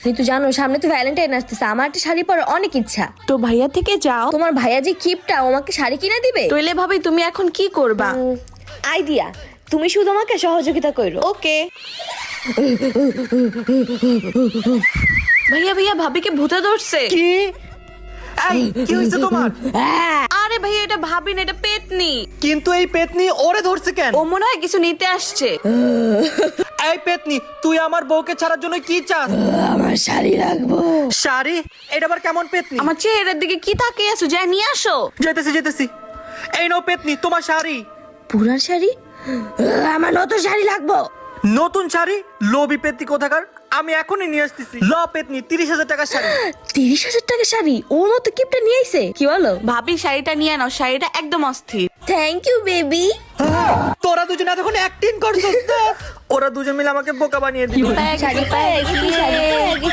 কিন্তু জানো সামনে তো ভ্যালেন্টাইন আসতেছে, আমার একটা শাড়ি পরার অনেক ইচ্ছা। তো ভাইয়া থেকে যাও। তোমার ভাইয়া যে কিপটা, ও আমাকে শাড়ি কিনে দিবে? তইলে ভাবি তুমি এখন কি করবা? আইডিয়া, তুমি শুধু আমাকে সহযোগিতা করো। ওকে। ভাইয়া ভাইয়া ভাবিকে ভূতে ধরছে। কি? এই, কি হয়েছে তোমার? আরে ভাইয়া এটা ভাবি না, এটা পেতনি। কিন্তু এই পেতনি ওরে ধরছে কেন? ও মনে হয় কিছু নিতে আসছে। এই পেতনি, তুই আমার বউকে ছাড়ার জন্য কি চাস? আমার শাড়ি লাগবো। শাড়ি? এটা আবার কেমন পেতনি? আমার চেহারার দিকে কি তাকিয়ে আছো, যা নিয়ে আসো। যেতেছি। এই নাও পেতনি, তোমার শাড়ি। পুরান শাড়ি? আমার নতুন শাড়ি লাগবো। নতুন শাড়ি? লোভী পেতনি কোথাকার, আমি এখনই নিয়ে আসতেছি। ল পেতনি, 30,000 টাকার শাড়ি। 30,000 টাকা শাড়ি? ওর মতো কিপটা নিয়ে আইছে, কি বলো? ভাবি শাড়িটা নিয়ে নাও, শাড়িটা একদম অস্থির। Thank you baby. তোরা দুজন এতক্ষণ অ্যাক্টিং করছিস তো? ওরা দুজন মিলে আমাকে বোকা বানিয়ে দিল। শাড়ি পায়ে গেছি, শাড়ি পায়ে গেছি।